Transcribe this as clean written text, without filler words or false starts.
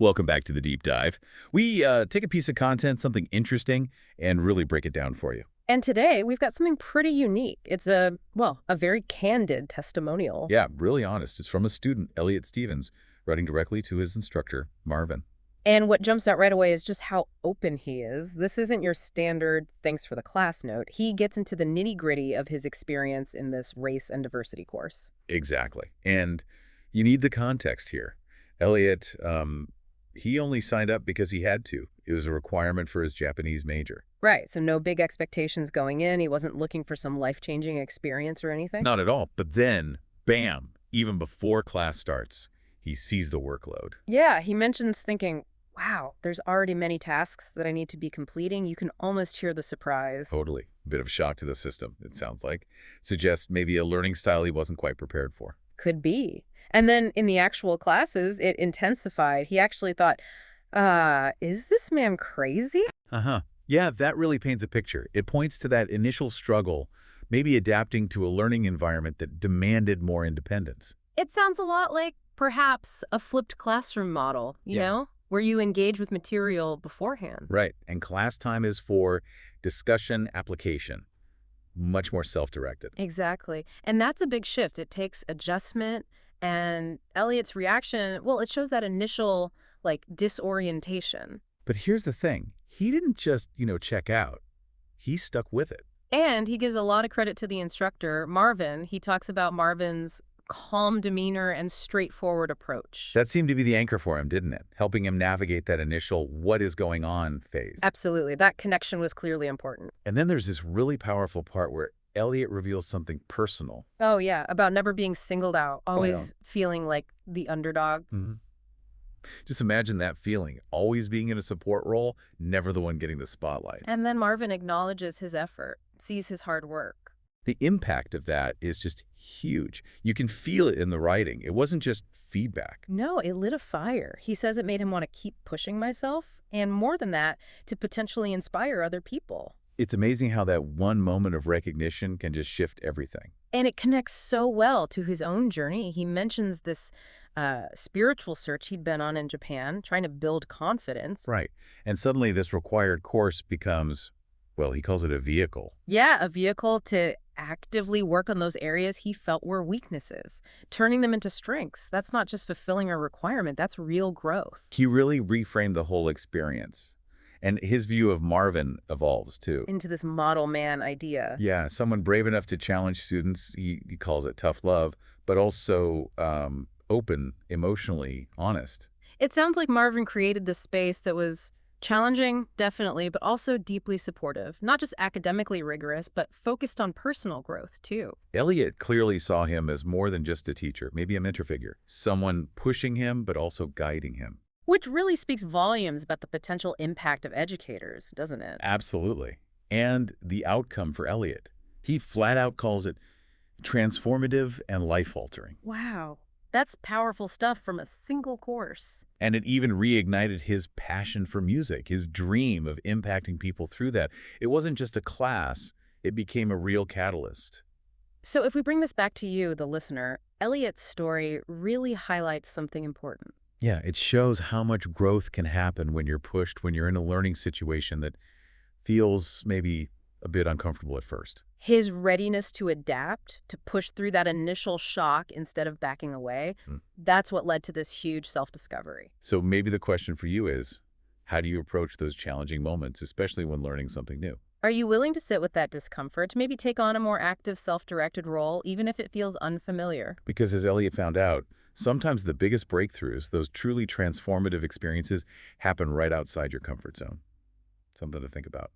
Welcome back to the deep dive. We take a piece of content, something interesting, and really break it down for you. And today we've got something pretty unique. It's a very candid testimonial. Yeah, really honest. It's from a student, Elliott Stevens, writing directly to his instructor, Marvin. And what jumps out right away is just how open he is. This isn't your standard thanks for the class note. He gets into the nitty-gritty of his experience in this race and diversity course. Exactly. And you need the context here. Elliott, he only signed up because he had to. It was a requirement for his Japanese major. Right, so no big expectations going in. He wasn't looking for some life-changing experience or anything. Not at all. But then, bam, even before class starts, he sees the workload. Yeah, he mentions thinking, wow, there's already many tasks that I need to be completing. You can almost hear the surprise. Totally. A bit of a shock to the system, it sounds like. Suggests maybe a learning style he wasn't quite prepared for. Could be. And then in the actual classes, it intensified. He actually thought, is this man crazy? Uh-huh. Yeah, that really paints a picture. It points to that initial struggle, maybe adapting to a learning environment that demanded more independence. It sounds a lot like perhaps a flipped classroom model, you know, where you engage with material beforehand. Right. And class time is for discussion, application. Much more self-directed. Exactly. And that's a big shift. It takes adjustment. And Elliott's reaction, well, it shows that initial, disorientation. But here's the thing. He didn't just, check out. He stuck with it. And he gives a lot of credit to the instructor, Marvin. He talks about Marvin's calm demeanor and straightforward approach. That seemed to be the anchor for him, didn't it? Helping him navigate that initial what is going on phase. Absolutely. That connection was clearly important. And then there's this really powerful part where Elliott reveals something personal. Oh, yeah, about never being singled out, always feeling like the underdog. Mm-hmm. Just imagine that feeling, always being in a support role, never the one getting the spotlight. And then Marvin acknowledges his effort, sees his hard work. The impact of that is just huge. You can feel it in the writing. It wasn't just feedback. No, it lit a fire. He says it made him want to keep pushing myself, and more than that, to potentially inspire other people. It's amazing how that one moment of recognition can just shift everything. And it connects so well to his own journey. He mentions this spiritual search he'd been on in Japan, trying to build confidence. Right. And suddenly this required course becomes, well, he calls it a vehicle. Yeah, a vehicle to actively work on those areas he felt were weaknesses, turning them into strengths. That's not just fulfilling a requirement, that's real growth. He really reframed the whole experience. And his view of Marvin evolves, too. Into this model man idea. Yeah, someone brave enough to challenge students. He calls it tough love, but also open, emotionally honest. It sounds like Marvin created this space that was challenging, definitely, but also deeply supportive. Not just academically rigorous, but focused on personal growth, too. Elliott clearly saw him as more than just a teacher, maybe a mentor figure. Someone pushing him, but also guiding him. Which really speaks volumes about the potential impact of educators, doesn't it? Absolutely. And the outcome for Elliott. He flat out calls it transformative and life-altering. Wow. That's powerful stuff from a single course. And it even reignited his passion for music, his dream of impacting people through that. It wasn't just a class, it became a real catalyst. So if we bring this back to you, the listener, Elliott's story really highlights something important. Yeah, it shows how much growth can happen when you're pushed, when you're in a learning situation that feels maybe a bit uncomfortable at first. His readiness to adapt, to push through that initial shock instead of backing away, that's what led to this huge self-discovery. So maybe the question for you is, how do you approach those challenging moments, especially when learning something new? Are you willing to sit with that discomfort, to maybe take on a more active, self-directed role, even if it feels unfamiliar? Because as Elliott found out, sometimes the biggest breakthroughs, those truly transformative experiences, happen right outside your comfort zone. Something to think about.